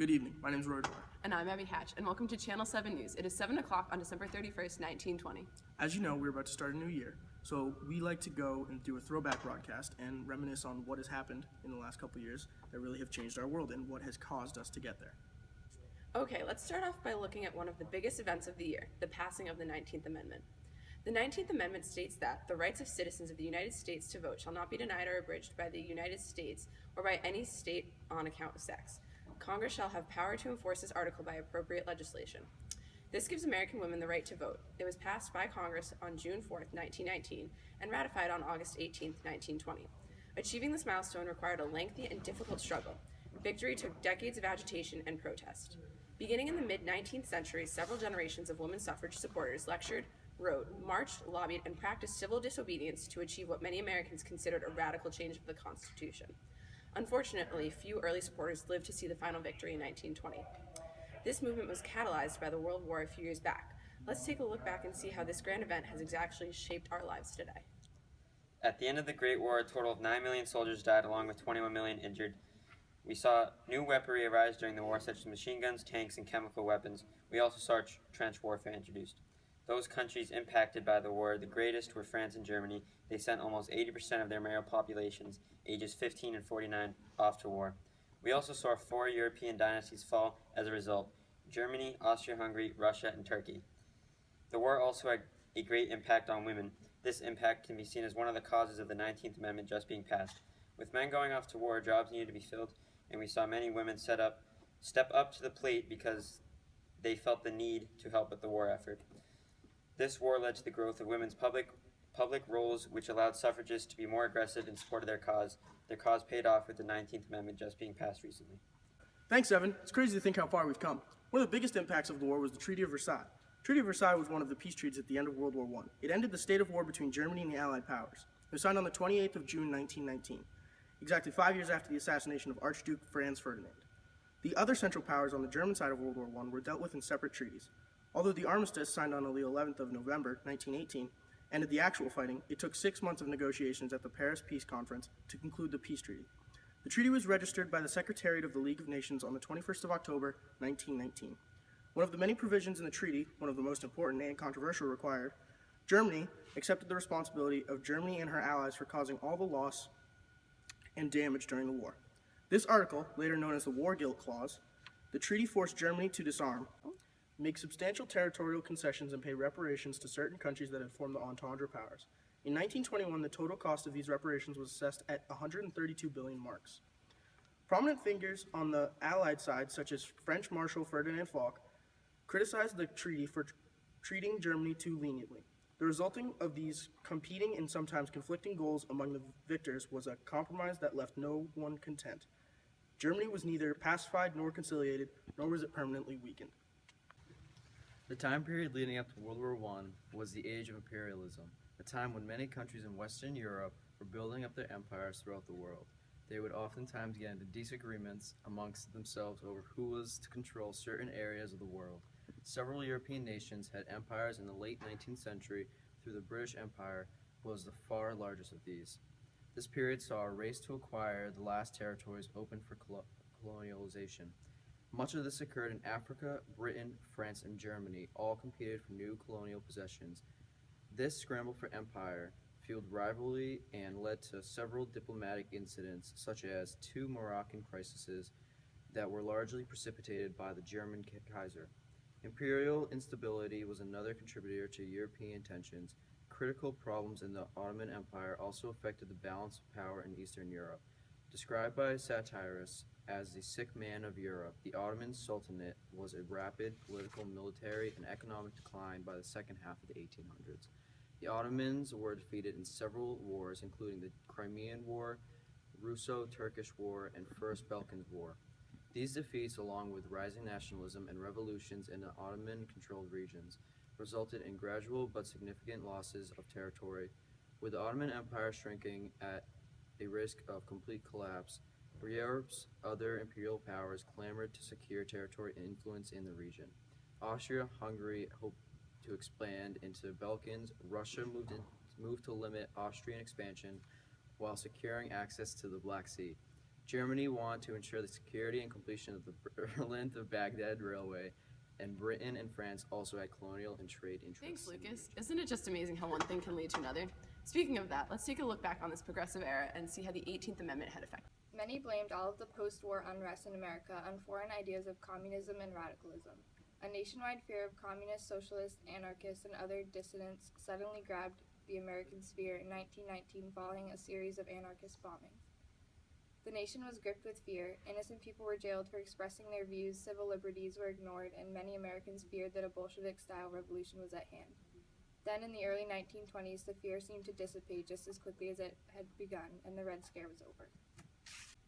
Good evening. My name is Roy Dwyer. And I'm Abby Hatch, and welcome to Channel 7 News. It is 7 o'clock on December 31st, 1920. As you know, we're about to start a new year, so we like to go and do a throwback broadcast and reminisce on what has happened in the last couple years that really have changed our world and what has caused us to get there. Okay, let's start off by looking at one of the biggest events of the year, the passing of the 19th Amendment. The 19th Amendment states that the rights of citizens of the United States to vote shall not be denied or abridged by the United States or by any state on account of sex. Congress shall have power to enforce this article by appropriate legislation. This gives American women the right to vote. It was passed by Congress on June 4, 1919, and ratified on August 18, 1920. Achieving this milestone required a lengthy and difficult struggle. Victory took decades of agitation and protest. Beginning in the mid-19th century, several generations of women suffrage supporters lectured, wrote, marched, lobbied, and practiced civil disobedience to achieve what many Americans considered a radical change of the Constitution. Unfortunately, few early supporters lived to see the final victory in 1920. This movement was catalyzed by the World War a few years back. Let's take a look back and see how this grand event has exactly shaped our lives today. At the end of the Great War, a total of 9 million soldiers died along with 21 million injured. We saw new weaponry arise during the war, such as machine guns, tanks, and chemical weapons. We also saw trench warfare introduced. Those countries impacted by the war, the greatest were France and Germany. They sent almost 80% of their male populations, ages 15 and 49, off to war. We also saw 4 European dynasties fall as a result: Germany, Austria-Hungary, Russia, and Turkey. The war also had a great impact on women. This impact can be seen as one of the causes of the 19th Amendment just being passed. With men going off to war, jobs needed to be filled, and we saw many women step up to the plate because they felt the need to help with the war effort. This war led to the growth of women's public roles, which allowed suffragists to be more aggressive in support of their cause. Their cause paid off with the 19th Amendment just being passed recently. Thanks, Evan. It's crazy to think how far we've come. One of the biggest impacts of the war was the Treaty of Versailles. The Treaty of Versailles was one of the peace treaties at the end of World War I. It ended the state of war between Germany and the Allied powers. It was signed on the 28th of June, 1919, exactly 5 years after the assassination of Archduke Franz Ferdinand. The other Central Powers on the German side of World War I were dealt with in separate treaties. Although the armistice, signed on the 11th of November, 1918, ended the actual fighting, it took 6 months of negotiations at the Paris Peace Conference to conclude the peace treaty. The treaty was registered by the Secretariat of the League of Nations on the 21st of October, 1919. One of the many provisions in the treaty, one of the most important and controversial, required Germany accepted the responsibility of Germany and her allies for causing all the loss and damage during the war. This article, later known as the War Guilt Clause, the treaty forced Germany to disarm, make substantial territorial concessions, and pay reparations to certain countries that had formed the Entente powers. In 1921, the total cost of these reparations was assessed at 132 billion marks. Prominent figures on the Allied side, such as French Marshal Ferdinand Foch, criticized the treaty for treating Germany too leniently. The resulting of these competing and sometimes conflicting goals among the victors was a compromise that left no one content. Germany was neither pacified nor conciliated, nor was it permanently weakened. The time period leading up to World War I was the age of imperialism, a time when many countries in Western Europe were building up their empires throughout the world. They would oftentimes get into disagreements amongst themselves over who was to control certain areas of the world. Several European nations had empires in the late 19th century, through the British Empire was the far largest of these. This period saw a race to acquire the last territories open for colonialization. Much of this occurred in Africa, Britain, France, and Germany, all competed for new colonial possessions. This scramble for empire fueled rivalry and led to several diplomatic incidents, such as 2 Moroccan crises that were largely precipitated by the German Kaiser. Imperial instability was another contributor to European tensions. Critical problems in the Ottoman Empire also affected the balance of power in Eastern Europe. Described by satirists as the sick man of Europe, the Ottoman Sultanate was a rapid political, military, and economic decline by the second half of the 1800s. The Ottomans were defeated in several wars, including the Crimean War, Russo-Turkish War, and First Balkans War. These defeats, along with rising nationalism and revolutions in the Ottoman-controlled regions, resulted in gradual but significant losses of territory, with the Ottoman Empire shrinking at a risk of complete collapse. Europe's other imperial powers clamored to secure territory and influence in the region. Austria-Hungary hoped to expand into the Balkans. Russia moved to limit Austrian expansion while securing access to the Black Sea. Germany wanted to ensure the security and completion of the Berlin to Baghdad Railway, and Britain and France also had colonial and trade interests. Thanks, Lucas. Isn't it just amazing how one thing can lead to another? Speaking of that, let's take a look back on this progressive era and see how the 18th Amendment had effect. Many blamed all of the post-war unrest in America on foreign ideas of communism and radicalism. A nationwide fear of communists, socialists, anarchists, and other dissidents suddenly grabbed the American sphere in 1919 following a series of anarchist bombings. The nation was gripped with fear, innocent people were jailed for expressing their views, civil liberties were ignored, and many Americans feared that a Bolshevik-style revolution was at hand. Then, in the early 1920s, the fear seemed to dissipate just as quickly as it had begun, and the Red Scare was over.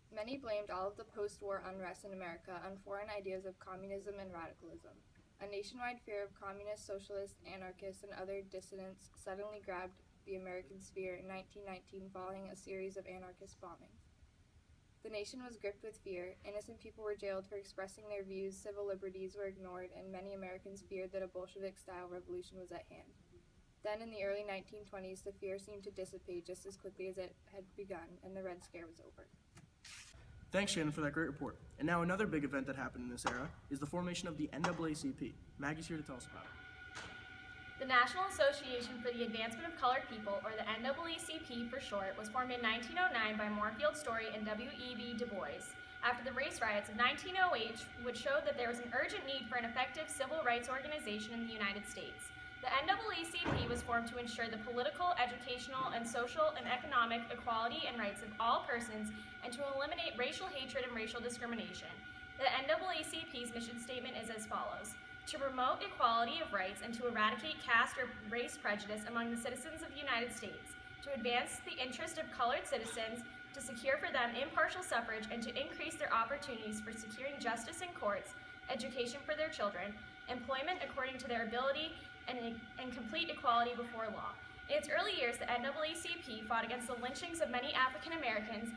Many blamed all of the post-war unrest in America on foreign ideas of communism and radicalism. A nationwide fear of communists, socialists, anarchists, and other dissidents suddenly grabbed the American sphere in 1919 following a series of anarchist bombings. The nation was gripped with fear, innocent people were jailed for expressing their views, civil liberties were ignored, and many Americans feared that a Bolshevik-style revolution was at hand. Then, in the early 1920s, the fear seemed to dissipate just as quickly as it had begun, and the Red Scare was over. Thanks, Shannon, for that great report. And now another big event that happened in this era is the formation of the NAACP. Maggie's here to tell us about it. The National Association for the Advancement of Colored People, or the NAACP for short, was formed in 1909 by Moorfield Story and W.E.B. Du Bois after the race riots of 1908, which showed that there was an urgent need for an effective civil rights organization in the United States. The NAACP was formed to ensure the political, educational, and social and economic equality and rights of all persons and to eliminate racial hatred and racial discrimination. The NAACP's mission statement is as follows: to promote equality of rights and to eradicate caste or race prejudice among the citizens of the United States, to advance the interest of colored citizens, to secure for them impartial suffrage, and to increase their opportunities for securing justice in courts, education for their children, employment according to their ability, and complete equality before law. In its early years, the NAACP fought against the lynchings of many African Americans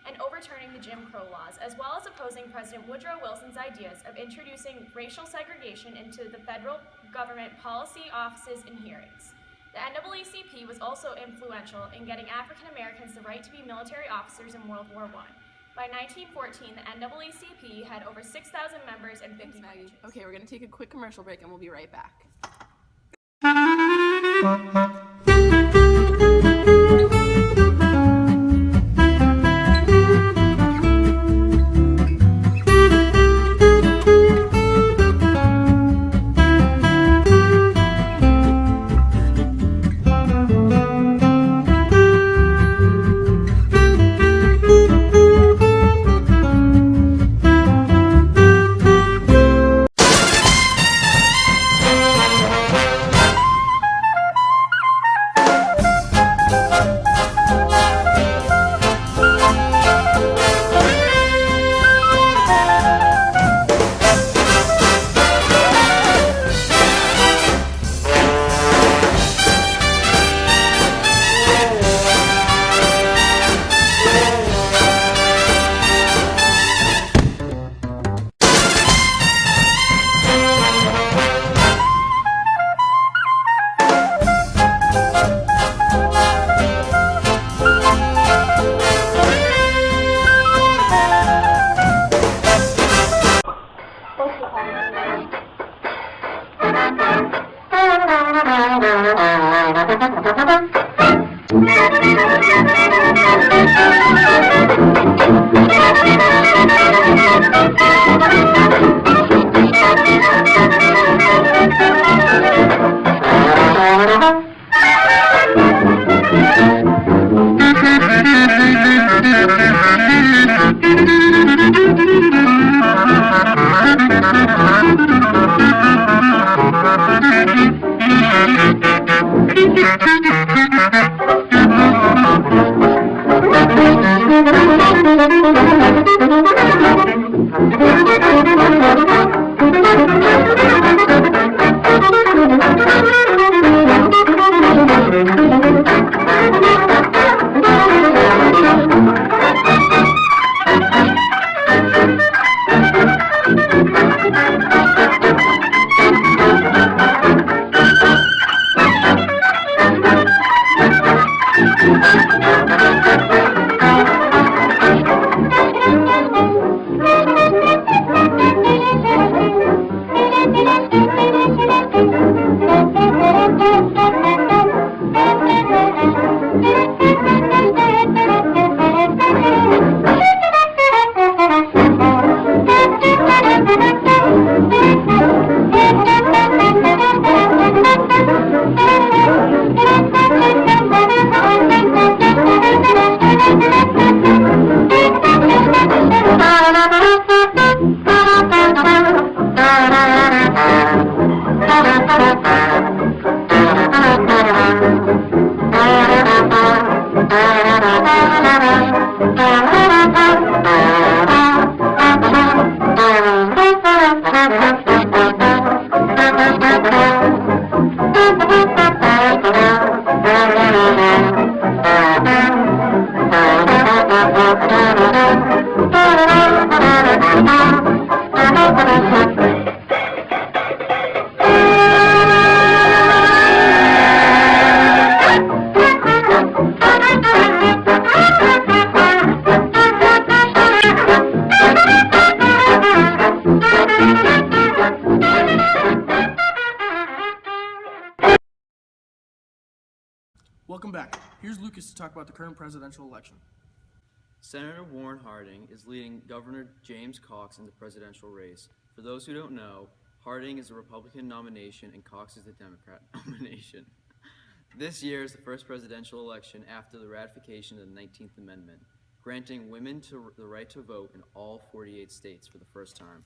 and overturning the Jim Crow laws, as well as opposing President Woodrow Wilson's ideas of introducing racial segregation into the federal government policy, offices, and hearings. The NAACP was also influential in getting African Americans the right to be military officers in World War I. By 1914, the NAACP had over 6,000 members and 50 branches. Okay, we're going to take a quick commercial break and we'll be right back. Welcome back. Here's Lucas to talk about the current presidential election. Senator Warren Harding is leading Governor James Cox in the presidential race. For those who don't know, Harding is a Republican nomination and Cox is the Democrat nomination. This year is the first presidential election after the ratification of the 19th Amendment, granting women the right to vote in all 48 states for the first time.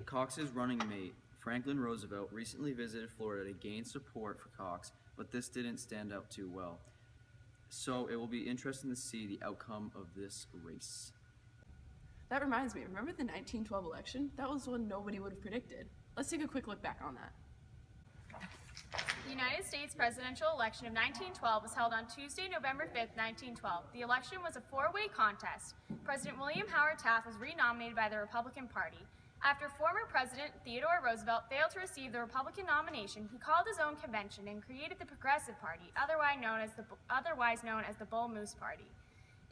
Cox's running mate, Franklin Roosevelt, recently visited Florida to gain support for Cox, but this didn't stand out too well. So it will be interesting to see the outcome of this race. That reminds me, remember the 1912 election? That was one nobody would have predicted. Let's take a quick look back on that. The United States presidential election of 1912 was held on Tuesday, November 5th, 1912. The election was a four-way contest. President William Howard Taft was renominated by the Republican Party. After former President Theodore Roosevelt failed to receive the Republican nomination, he called his own convention and created the Progressive Party, otherwise known as the Bull Moose Party.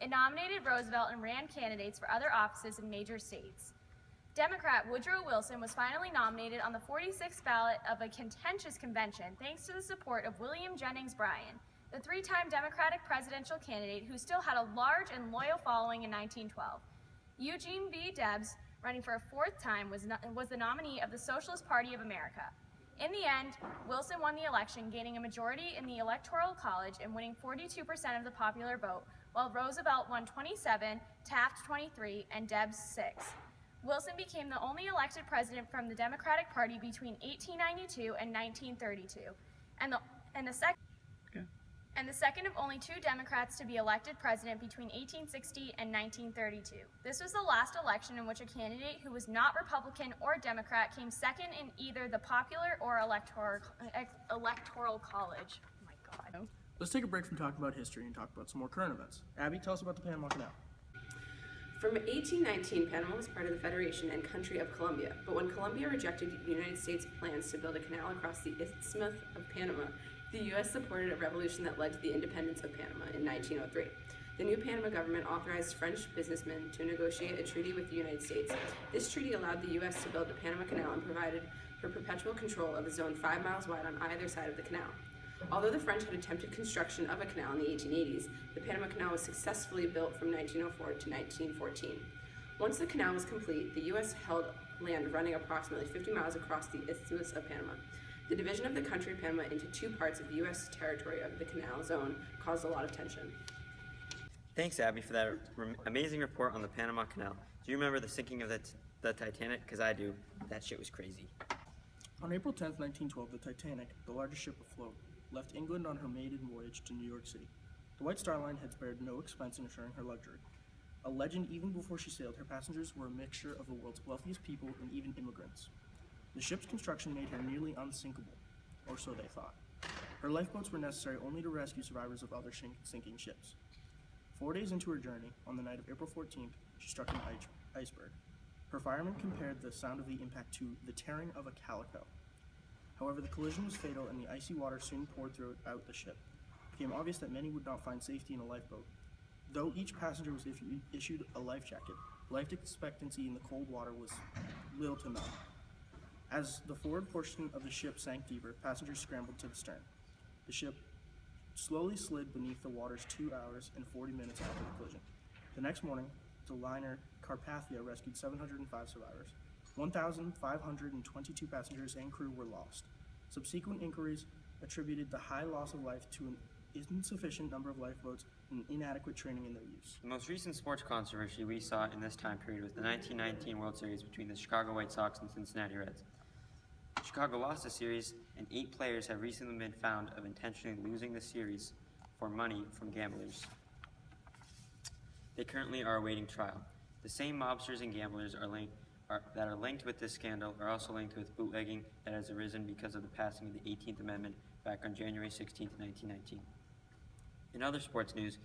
It nominated Roosevelt and ran candidates for other offices in major states. Democrat Woodrow Wilson was finally nominated on the 46th ballot of a contentious convention thanks to the support of William Jennings Bryan, the three-time Democratic presidential candidate who still had a large and loyal following in 1912. Eugene V. Debs, running for a fourth time, was the nominee of the Socialist Party of America. In the end, Wilson won the election, gaining a majority in the Electoral College and winning 42% of the popular vote, while Roosevelt won 27, Taft 23, and Debs 6. Wilson became the only elected president from the Democratic Party between 1892 and 1932, and the second of only two Democrats to be elected president between 1860 and 1932. This was the last election in which a candidate who was not Republican or Democrat came second in either the popular or electoral college. Oh my God. Let's take a break from talking about history and talk about some more current events. Abby, tell us about the Panama Canal. From 1819, Panama was part of the Federation and country of Colombia, but when Colombia rejected the United States' plans to build a canal across the Isthmus of Panama, the U.S. supported a revolution that led to the independence of Panama in 1903. The new Panama government authorized French businessmen to negotiate a treaty with the United States. This treaty allowed the U.S. to build the Panama Canal and provided for perpetual control of a zone 5 miles wide on either side of the canal. Although the French had attempted construction of a canal in the 1880s, the Panama Canal was successfully built from 1904 to 1914. Once the canal was complete, the U.S. held land running approximately 50 miles across the Isthmus of Panama. The division of the country of Panama into two parts of the U.S. territory of the canal zone caused a lot of tension. Thanks, Abby, for that amazing report on the Panama Canal. Do you remember the sinking of the Titanic? Because I do. That shit was crazy. On April 10, 1912, the Titanic, the largest ship afloat, left England on her maiden voyage to New York City. The White Star Line had spared no expense in assuring her luxury. A legend, even before she sailed, her passengers were a mixture of the world's wealthiest people and even immigrants. The ship's construction made her nearly unsinkable, or so they thought. Her lifeboats were necessary only to rescue survivors of other sinking ships. 4 days into her journey, on the night of April 14th, she struck an iceberg. Her firemen compared the sound of the impact to the tearing of a calico. However, the collision was fatal and the icy water soon poured throughout the ship. It became obvious that many would not find safety in a lifeboat. Though each passenger was issued a life jacket, life expectancy in the cold water was little to none. As the forward portion of the ship sank deeper, passengers scrambled to the stern. The ship slowly slid beneath the waters 2 hours and 40 minutes after the collision. The next morning, the liner Carpathia rescued 705 survivors. 1,522 passengers and crew were lost. Subsequent inquiries attributed the high loss of life to an insufficient number of lifeboats and inadequate training in their use. The most recent sports controversy we saw in this time period was the 1919 World Series between the Chicago White Sox and Cincinnati Reds. Chicago lost the series, and 8 players have recently been found of intentionally losing the series for money from gamblers. They currently are awaiting trial. The same mobsters and gamblers that are linked with this scandal are also linked with bootlegging that has arisen because of the passing of the 18th Amendment back on January 16, 1919. In other sports news,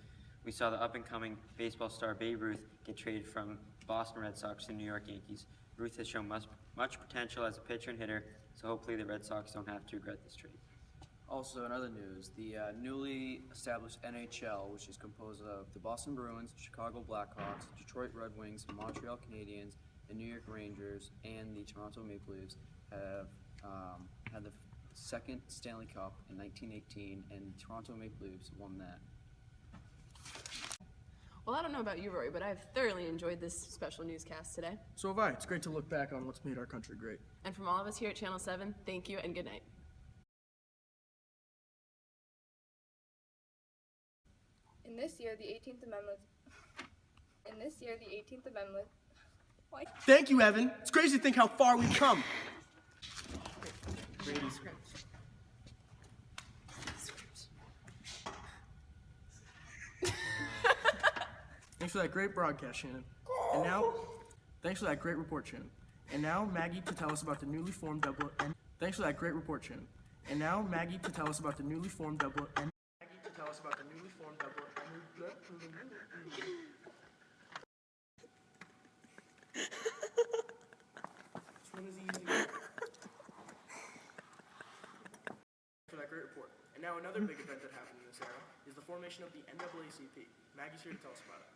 we saw the up-and-coming baseball star Babe Ruth get traded from the Boston Red Sox to the New York Yankees. Ruth has shown much potential as a pitcher and hitter, so hopefully the Red Sox don't have to regret this trade. Also, in other news, the newly established NHL, which is composed of the Boston Bruins, Chicago Blackhawks, Detroit Red Wings, Montreal Canadiens, the New York Rangers, and the Toronto Maple Leafs, have had the second Stanley Cup in 1918, and Toronto Maple Leafs won that. Well, I don't know about you, Rory, but I've thoroughly enjoyed this special newscast today. So have I. It's great to look back on what's made our country great. And from all of us here at Channel 7, thank you and good night. In this year, the 18th Amendment. Why? Thank you, Evan. It's crazy to think how far we've come. Thanks for that great broadcast, Shannon. And now, thanks for that great report, Shannon. And now, Maggie to tell us about the newly formed double. And thanks for that great report, Shannon. And now, Maggie to tell us about the newly formed double. And Maggie to tell us about the newly formed double. This one is easy. For that great report. And now, another big event that happened in this era is the formation of the NAACP. Maggie's here to tell us about it.